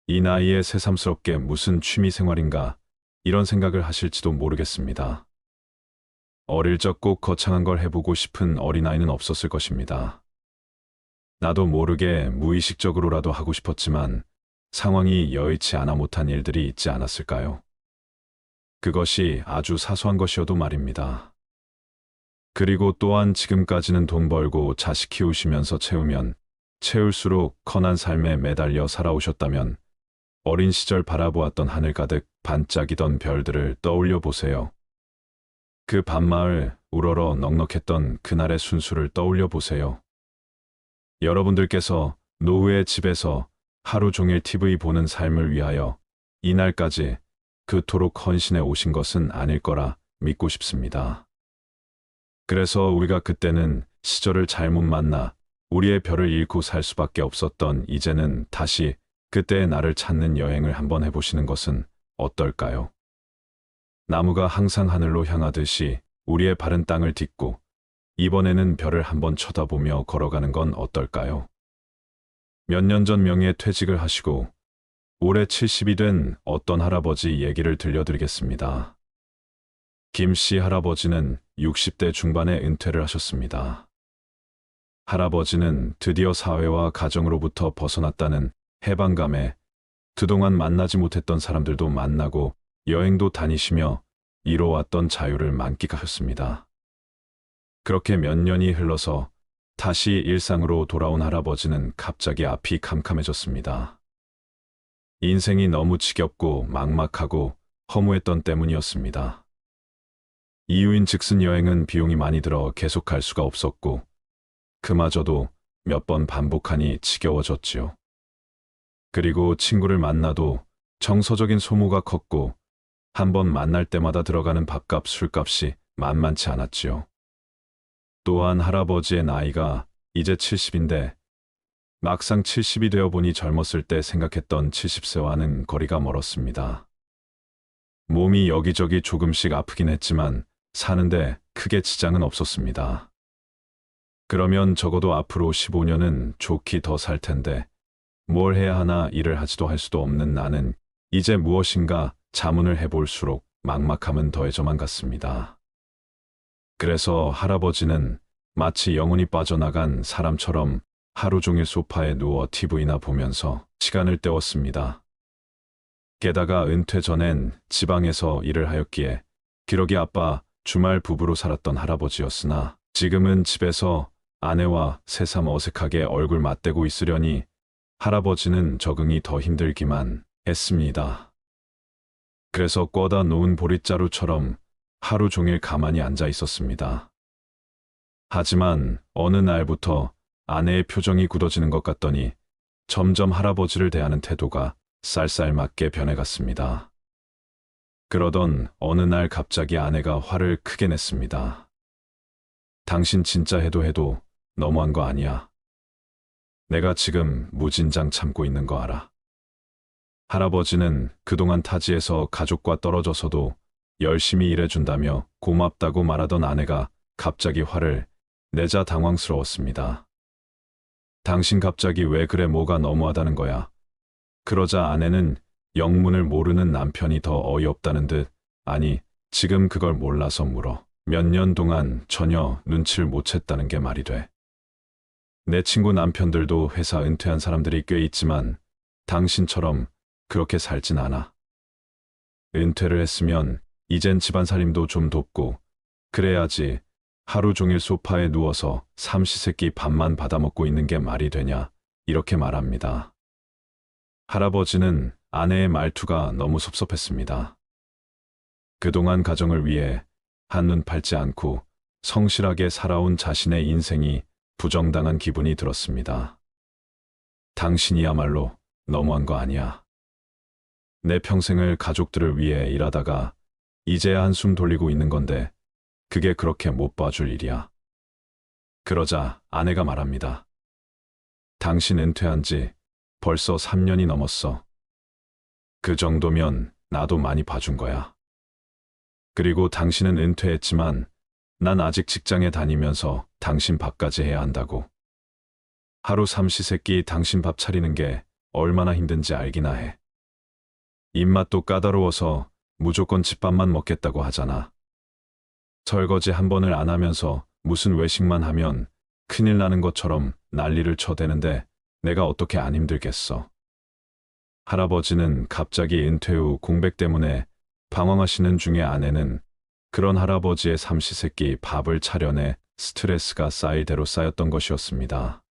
이 나이에 새삼스럽게 무슨 취미 생활인가 이런 생각을 하실지도 모르겠습니다. 어릴 적 꼭 거창한 걸 해보고 싶은 어린아이는 없었을 것입니다. 나도 모르게 무의식적으로라도 하고 싶었지만 상황이 여의치 않아 못한 일들이 있지 않았을까요? 그것이 아주 사소한 것이어도 말입니다. 그리고 또한 지금까지는 돈 벌고 자식 키우시면서 채우면 채울수록 커난 삶에 매달려 살아오셨다면 어린 시절 바라보았던 하늘 가득 반짝이던 별들을 떠올려 보세요. 그 밤마을 우러러 넉넉했던 그날의 순수를 떠올려 보세요. 여러분들께서 노후의 집에서 하루 종일 TV 보는 삶을 위하여 이날까지 그토록 헌신해 오신 것은 아닐 거라 믿고 싶습니다. 그래서 우리가 그때는 시절을 잘못 만나 우리의 별을 잃고 살 수밖에 없었던 이제는 다시 그때의 나를 찾는 여행을 한번 해보시는 것은 어떨까요? 나무가 항상 하늘로 향하듯이 우리의 발은 땅을 딛고 이번에는 별을 한번 쳐다보며 걸어가는 건 어떨까요? 몇 년 전 명예 퇴직을 하시고 올해 70이 된 어떤 할아버지 얘기를 들려드리겠습니다. 김 씨 할아버지는 60대 중반에 은퇴를 하셨습니다. 할아버지는 드디어 사회와 가정으로부터 벗어났다는 해방감에 그동안 만나지 못했던 사람들도 만나고 여행도 다니시며 이뤄왔던 자유를 만끽하셨습니다. 그렇게 몇 년이 흘러서 다시 일상으로 돌아온 할아버지는 갑자기 앞이 캄캄해졌습니다. 인생이 너무 지겹고 막막하고 허무했던 때문이었습니다. 이유인 즉슨 여행은 비용이 많이 들어 계속 갈 수가 없었고, 그마저도 몇 번 반복하니 지겨워졌지요. 그리고 친구를 만나도 정서적인 소모가 컸고, 한 번 만날 때마다 들어가는 밥값, 술값이 만만치 않았지요. 또한 할아버지의 나이가 이제 70인데, 막상 70이 되어 보니 젊었을 때 생각했던 70세와는 거리가 멀었습니다. 몸이 여기저기 조금씩 아프긴 했지만 사는데 크게 지장은 없었습니다. 그러면 적어도 앞으로 15년은 좋게 더 살 텐데 뭘 해야 하나 일을 하지도 할 수도 없는 나는 이제 무엇인가 자문을 해볼수록 막막함은 더해져만 갔습니다. 그래서 할아버지는 마치 영혼이 빠져나간 사람처럼 하루 종일 소파에 누워 TV나 보면서 시간을 때웠습니다. 게다가 은퇴 전엔 지방에서 일을 하였기에 기러기 아빠 주말 부부로 살았던 할아버지였으나 지금은 집에서 아내와 새삼 어색하게 얼굴 맞대고 있으려니 할아버지는 적응이 더 힘들기만 했습니다. 그래서 꿔다 놓은 보릿자루처럼 하루 종일 가만히 앉아 있었습니다. 하지만 어느 날부터 아내의 표정이 굳어지는 것 같더니 점점 할아버지를 대하는 태도가 쌀쌀맞게 변해갔습니다. 그러던 어느 날 갑자기 아내가 화를 크게 냈습니다. 당신 진짜 해도 너무한 거 아니야? 내가 지금 무진장 참고 있는 거 알아? 할아버지는 그동안 타지에서 가족과 떨어져서도 열심히 일해준다며 고맙다고 말하던 아내가 갑자기 화를 내자 당황스러웠습니다. 당신 갑자기 왜 그래, 뭐가 너무하다는 거야? 그러자 아내는 영문을 모르는 남편이 더 어이없다는 듯, 아니, 지금 그걸 몰라서 물어. 몇 년 동안 전혀 눈치를 못 챘다는 게 말이 돼. 내 친구 남편들도 회사 은퇴한 사람들이 꽤 있지만 당신처럼 그렇게 살진 않아. 은퇴를 했으면 이젠 집안살림도 좀 돕고 그래야지. 하루 종일 소파에 누워서 삼시세끼 밥만 받아먹고 있는 게 말이 되냐, 이렇게 말합니다. 할아버지는 아내의 말투가 너무 섭섭했습니다. 그동안 가정을 위해 한눈 팔지 않고 성실하게 살아온 자신의 인생이 부정당한 기분이 들었습니다. 당신이야말로 너무한 거 아니야? 내 평생을 가족들을 위해 일하다가 이제야 한숨 돌리고 있는 건데 그게 그렇게 못 봐줄 일이야. 그러자 아내가 말합니다. 당신 은퇴한 지 벌써 3년이 넘었어. 그 정도면 나도 많이 봐준 거야. 그리고 당신은 은퇴했지만 난 아직 직장에 다니면서 당신 밥까지 해야 한다고. 하루 삼시세끼 당신 밥 차리는 게 얼마나 힘든지 알기나 해. 입맛도 까다로워서 무조건 집밥만 먹겠다고 하잖아. 설거지 한 번을 안 하면서 무슨 외식만 하면 큰일 나는 것처럼 난리를 쳐대는데 내가 어떻게 안 힘들겠어. 할아버지는 갑자기 은퇴 후 공백 때문에 방황하시는 중에 아내는 그런 할아버지의 삼시세끼 밥을 차려내 스트레스가 쌓일 대로 쌓였던 것이었습니다.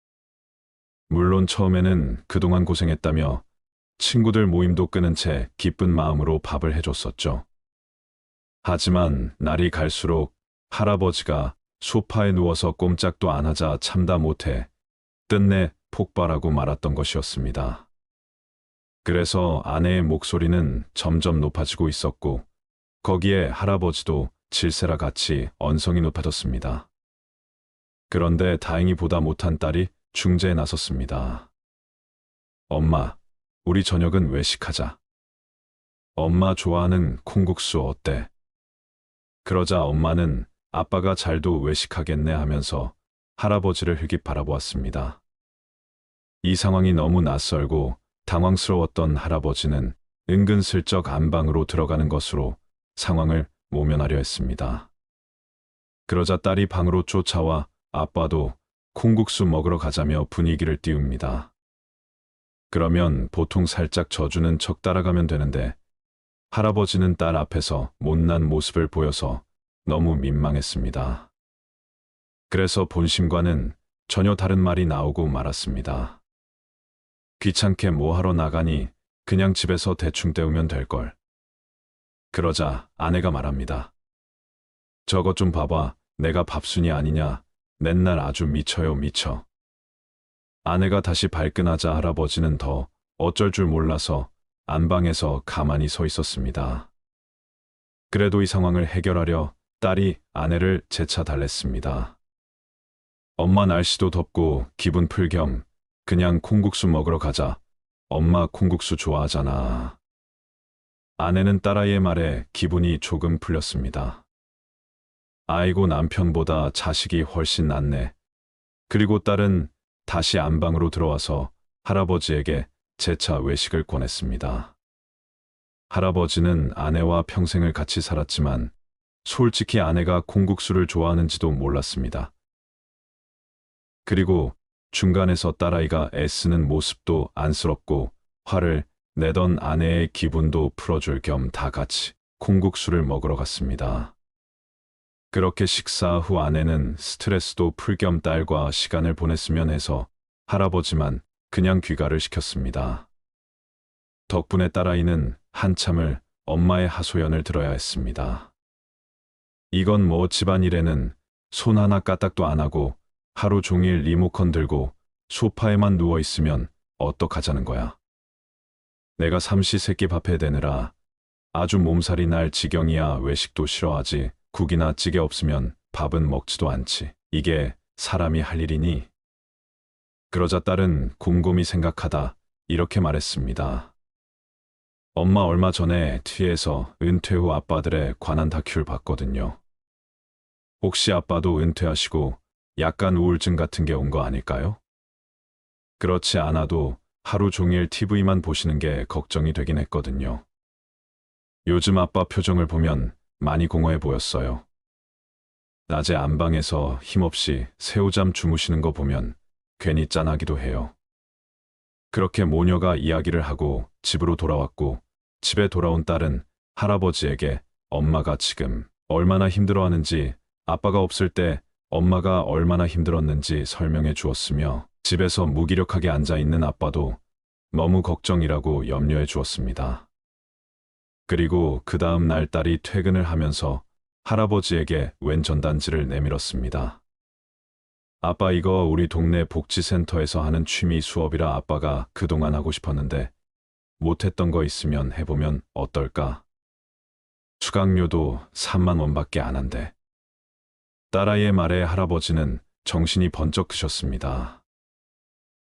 물론 처음에는 그동안 고생했다며 친구들 모임도 끊은 채 기쁜 마음으로 밥을 해줬었죠. 하지만 날이 갈수록 할아버지가 소파에 누워서 꼼짝도 안 하자 참다 못해 끝내 폭발하고 말았던 것이었습니다. 그래서 아내의 목소리는 점점 높아지고 있었고 거기에 할아버지도 질세라 같이 언성이 높아졌습니다. 그런데 다행히 보다 못한 딸이 중재에 나섰습니다. 엄마, 우리 저녁은 외식하자. 엄마 좋아하는 콩국수 어때? 그러자 엄마는 아빠가 잘도 외식하겠네 하면서 할아버지를 흘깃 바라보았습니다. 이 상황이 너무 낯설고 당황스러웠던 할아버지는 은근슬쩍 안방으로 들어가는 것으로 상황을 모면하려 했습니다. 그러자 딸이 방으로 쫓아와 아빠도 콩국수 먹으러 가자며 분위기를 띄웁니다. 그러면 보통 살짝 져주는 척 따라가면 되는데 할아버지는 딸 앞에서 못난 모습을 보여서 너무 민망했습니다. 그래서 본심과는 전혀 다른 말이 나오고 말았습니다. 귀찮게 뭐 하러 나가니 그냥 집에서 대충 때우면 될걸. 그러자 아내가 말합니다. 저것 좀 봐봐. 내가 밥순이 아니냐. 맨날 아주 미쳐요 미쳐. 아내가 다시 발끈하자 할아버지는 더 어쩔 줄 몰라서 안방에서 가만히 서 있었습니다. 그래도 이 상황을 해결하려 딸이 아내를 재차 달랬습니다. 엄마 날씨도 덥고 기분 풀 겸 그냥 콩국수 먹으러 가자. 엄마 콩국수 좋아하잖아. 아내는 딸아이의 말에 기분이 조금 풀렸습니다. 아이고 남편보다 자식이 훨씬 낫네. 그리고 딸은 다시 안방으로 들어와서 할아버지에게 재차 외식을 권했습니다. 할아버지는 아내와 평생을 같이 살았지만 솔직히 아내가 콩국수를 좋아하는지도 몰랐습니다. 그리고 중간에서 딸아이가 애쓰는 모습도 안쓰럽고 화를 내던 아내의 기분도 풀어줄 겸 다 같이 콩국수를 먹으러 갔습니다. 그렇게 식사 후 아내는 스트레스도 풀 겸 딸과 시간을 보냈으면 해서 할아버지만 그냥 귀가를 시켰습니다. 덕분에 딸아이는 한참을 엄마의 하소연을 들어야 했습니다. 이건 뭐 집안일에는 손 하나 까딱도 안 하고 하루 종일 리모컨 들고 소파에만 누워 있으면 어떡하자는 거야. 내가 삼시세끼 밥 해대느라 아주 몸살이 날 지경이야. 외식도 싫어하지. 국이나 찌개 없으면 밥은 먹지도 않지. 이게 사람이 할 일이니? 그러자 딸은 곰곰이 생각하다 이렇게 말했습니다. 엄마 얼마 전에 TV에서 은퇴 후 아빠들에 관한 다큐를 봤거든요. 혹시 아빠도 은퇴하시고 약간 우울증 같은 게 온 거 아닐까요? 그렇지 않아도 하루 종일 TV만 보시는 게 걱정이 되긴 했거든요. 요즘 아빠 표정을 보면 많이 공허해 보였어요. 낮에 안방에서 힘없이 새우잠 주무시는 거 보면 괜히 짠하기도 해요. 그렇게 모녀가 이야기를 하고 집으로 돌아왔고 집에 돌아온 딸은 할아버지에게 엄마가 지금 얼마나 힘들어하는지 아빠가 없을 때 엄마가 얼마나 힘들었는지 설명해 주었으며 집에서 무기력하게 앉아있는 아빠도 너무 걱정이라고 염려해 주었습니다. 그리고 그 다음 날 딸이 퇴근을 하면서 할아버지에게 웬 전단지를 내밀었습니다. 아빠 이거 우리 동네 복지센터에서 하는 취미 수업이라 아빠가 그동안 하고 싶었는데 못했던 거 있으면 해보면 어떨까? 수강료도 3만 원밖에 안 한대. 딸아이의 말에 할아버지는 정신이 번쩍 드셨습니다.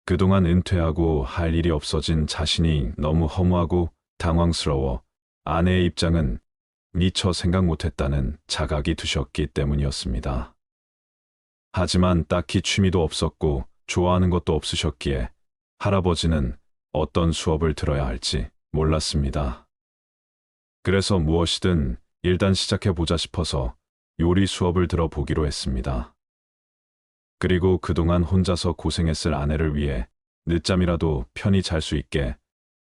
그동안 은퇴하고 할 일이 없어진 자신이 너무 허무하고 당황스러워 아내의 입장은 미처 생각 못했다는 자각이 드셨기 때문이었습니다. 하지만 딱히 취미도 없었고 좋아하는 것도 없으셨기에 할아버지는 어떤 수업을 들어야 할지 몰랐습니다. 그래서 무엇이든 일단 시작해보자 싶어서 요리 수업을 들어보기로 했습니다. 그리고 그동안 혼자서 고생했을 아내를 위해 늦잠이라도 편히 잘 수 있게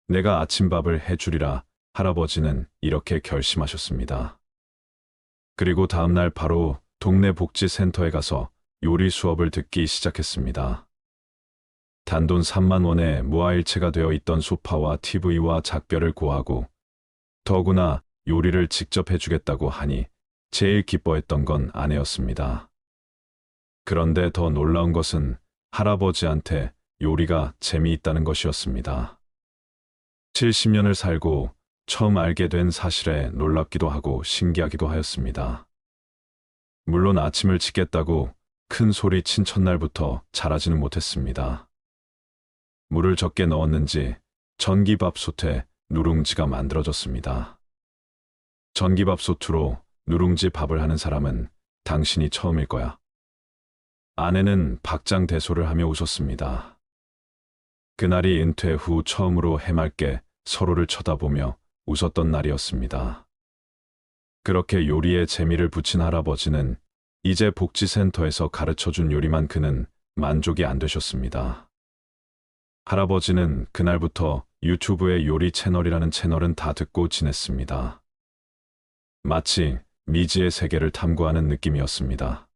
내가 아침밥을 해주리라 할아버지는 이렇게 결심하셨습니다. 그리고 다음날 바로 동네 복지센터에 가서 요리 수업을 듣기 시작했습니다. 단돈 3만 원에 무아일체가 되어 있던 소파와 TV와 작별을 고하고 더구나 요리를 직접 해주겠다고 하니 제일 기뻐했던 건 아내였습니다. 그런데 더 놀라운 것은 할아버지한테 요리가 재미있다는 것이었습니다. 70년을 살고 처음 알게 된 사실에 놀랍기도 하고 신기하기도 하였습니다. 물론 아침을 짓겠다고 큰 소리 친 첫날부터 잘하지는 못했습니다. 물을 적게 넣었는지 전기밥솥에 누룽지가 만들어졌습니다. 전기밥솥으로 누룽지 밥을 하는 사람은 당신이 처음일 거야. 아내는 박장대소를 하며 웃었습니다. 그날이 은퇴 후 처음으로 해맑게 서로를 쳐다보며 웃었던 날이었습니다. 그렇게 요리에 재미를 붙인 할아버지는 이제 복지센터에서 가르쳐준 요리만 그는 만족이 안 되셨습니다. 할아버지는 그날부터 유튜브의 요리 채널이라는 채널은 다 듣고 지냈습니다. 마치 미지의 세계를 탐구하는 느낌이었습니다.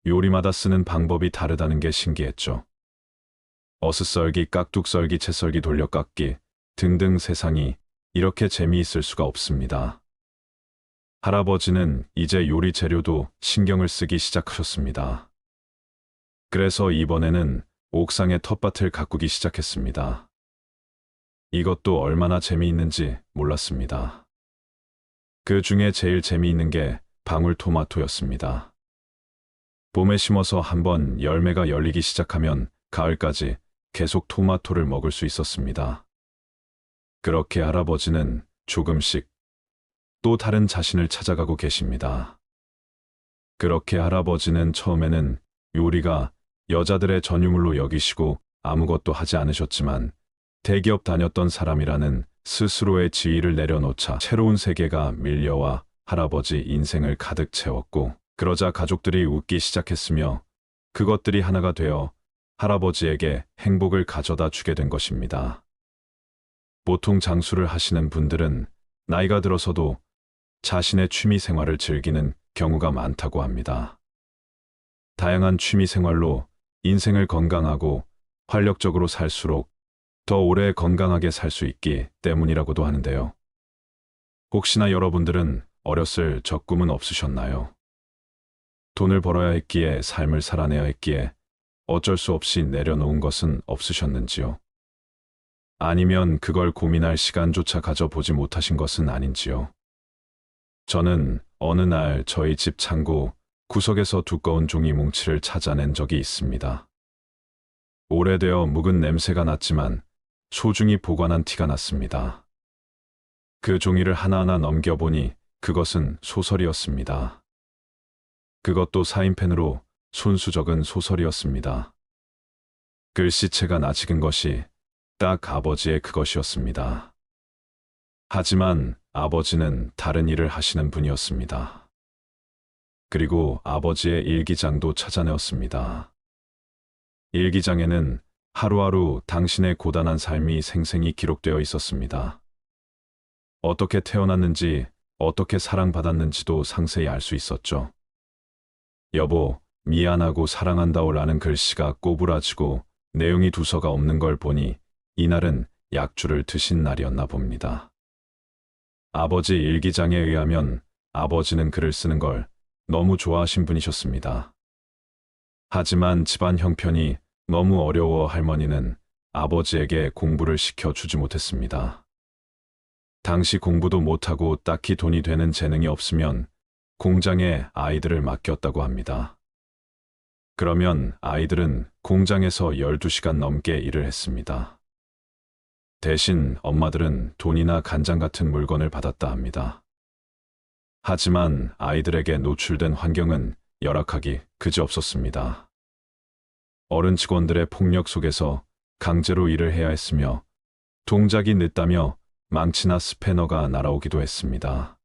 요리마다 쓰는 방법이 다르다는 게 신기했죠. 어슷썰기, 깍둑썰기, 채썰기, 돌려깎기 등등 세상이 이렇게 재미있을 수가 없습니다. 할아버지는 이제 요리 재료도 신경을 쓰기 시작하셨습니다. 그래서 이번에는 옥상에 텃밭을 가꾸기 시작했습니다. 이것도 얼마나 재미있는지 몰랐습니다. 그 중에 제일 재미있는 게 방울토마토였습니다. 봄에 심어서 한번 열매가 열리기 시작하면 가을까지 계속 토마토를 먹을 수 있었습니다. 그렇게 할아버지는 조금씩 또 다른 자신을 찾아가고 계십니다. 그렇게 할아버지는 처음에는 요리가 여자들의 전유물로 여기시고 아무것도 하지 않으셨지만 대기업 다녔던 사람이라는 스스로의 지위를 내려놓자 새로운 세계가 밀려와 할아버지 인생을 가득 채웠고, 그러자 가족들이 웃기 시작했으며 그것들이 하나가 되어 할아버지에게 행복을 가져다 주게 된 것입니다. 보통 장수를 하시는 분들은 나이가 들어서도 자신의 취미 생활을 즐기는 경우가 많다고 합니다. 다양한 취미 생활로 인생을 건강하고 활력적으로 살수록 더 오래 건강하게 살 수 있기 때문이라고도 하는데요. 혹시나 여러분들은 어렸을 적 꿈은 없으셨나요? 돈을 벌어야 했기에, 삶을 살아내야 했기에 어쩔 수 없이 내려놓은 것은 없으셨는지요? 아니면 그걸 고민할 시간조차 가져보지 못하신 것은 아닌지요? 저는 어느 날 저희 집 창고 구석에서 두꺼운 종이 뭉치를 찾아낸 적이 있습니다. 오래되어 묵은 냄새가 났지만 소중히 보관한 티가 났습니다. 그 종이를 하나하나 넘겨보니 그것은 소설이었습니다. 그것도 사인펜으로 손수 적은 소설이었습니다. 글씨체가 낯익은 것이 딱 아버지의 그것이었습니다. 하지만 아버지는 다른 일을 하시는 분이었습니다. 그리고 아버지의 일기장도 찾아내었습니다. 일기장에는 하루하루 당신의 고단한 삶이 생생히 기록되어 있었습니다. 어떻게 태어났는지, 어떻게 사랑받았는지도 상세히 알 수 있었죠. 여보, 미안하고 사랑한다오라는 글씨가 꼬부라지고 내용이 두서가 없는 걸 보니 이날은 약주를 드신 날이었나 봅니다. 아버지 일기장에 의하면 아버지는 글을 쓰는 걸 너무 좋아하신 분이셨습니다. 하지만 집안 형편이 너무 어려워 할머니는 아버지에게 공부를 시켜주지 못했습니다. 당시 공부도 못하고 딱히 돈이 되는 재능이 없으면 공장에 아이들을 맡겼다고 합니다. 그러면 아이들은 공장에서 12시간 넘게 일을 했습니다. 대신 엄마들은 돈이나 간장 같은 물건을 받았다 합니다. 하지만 아이들에게 노출된 환경은 열악하기 그지없었습니다. 어른 직원들의 폭력 속에서 강제로 일을 해야 했으며 동작이 늦다며 망치나 스패너가 날아오기도 했습니다.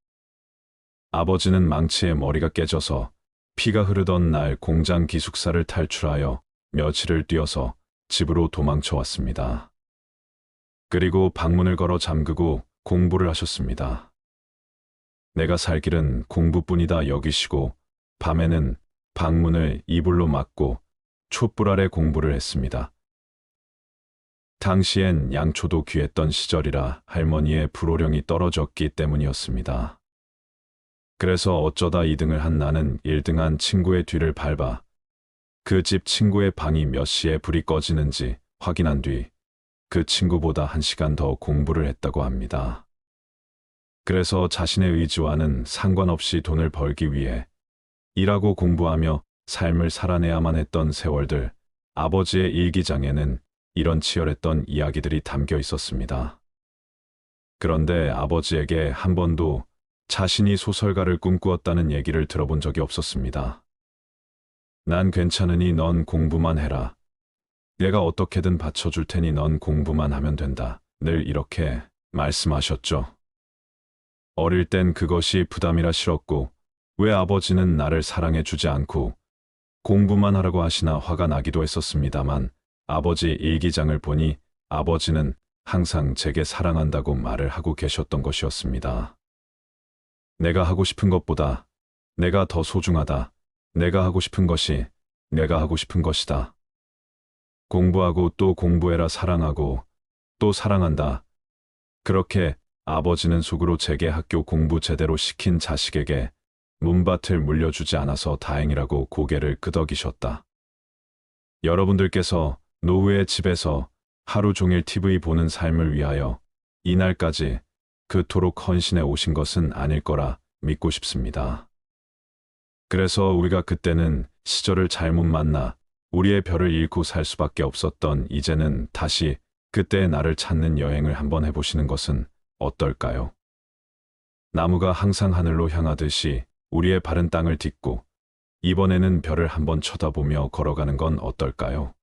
아버지는 망치에 머리가 깨져서 피가 흐르던 날 공장 기숙사를 탈출하여 며칠을 뛰어서 집으로 도망쳐 왔습니다. 그리고 방문을 걸어 잠그고 공부를 하셨습니다. 내가 살 길은 공부뿐이다 여기시고 밤에는 방문을 이불로 막고 촛불 아래 공부를 했습니다. 당시엔 양초도 귀했던 시절이라 할머니의 불호령이 떨어졌기 때문이었습니다. 그래서 어쩌다 2등을 한 나는 1등한 친구의 뒤를 밟아 그 집 친구의 방이 몇 시에 불이 꺼지는지 확인한 뒤 그 친구보다 1시간 더 공부를 했다고 합니다. 그래서 자신의 의지와는 상관없이 돈을 벌기 위해 일하고 공부하며 삶을 살아내야만 했던 세월들, 아버지의 일기장에는 이런 치열했던 이야기들이 담겨 있었습니다. 그런데 아버지에게 한 번도 자신이 소설가를 꿈꾸었다는 얘기를 들어본 적이 없었습니다. 난 괜찮으니 넌 공부만 해라. 내가 어떻게든 받쳐줄 테니 넌 공부만 하면 된다. 늘 이렇게 말씀하셨죠. 어릴 땐 그것이 부담이라 싫었고 왜 아버지는 나를 사랑해 주지 않고 공부만 하라고 하시나 화가 나기도 했었습니다만 아버지 일기장을 보니 아버지는 항상 제게 사랑한다고 말을 하고 계셨던 것이었습니다. 내가 하고 싶은 것보다 내가 더 소중하다, 내가 하고 싶은 것이 내가 하고 싶은 것이다. 공부하고 또 공부해라 사랑하고 또 사랑한다. 그렇게 아버지는 속으로 제게 학교 공부 제대로 시킨 자식에게 문밭을 물려주지 않아서 다행이라고 고개를 끄덕이셨다. 여러분들께서 노후에 집에서 하루 종일 TV 보는 삶을 위하여 이날까지 그토록 헌신해 오신 것은 아닐 거라 믿고 싶습니다. 그래서 우리가 그때는 시절을 잘못 만나 우리의 별을 잃고 살 수밖에 없었던 이제는 다시 그때의 나를 찾는 여행을 한번 해보시는 것은 어떨까요? 나무가 항상 하늘로 향하듯이 우리의 바른 땅을 딛고 이번에는 별을 한번 쳐다보며 걸어가는 건 어떨까요?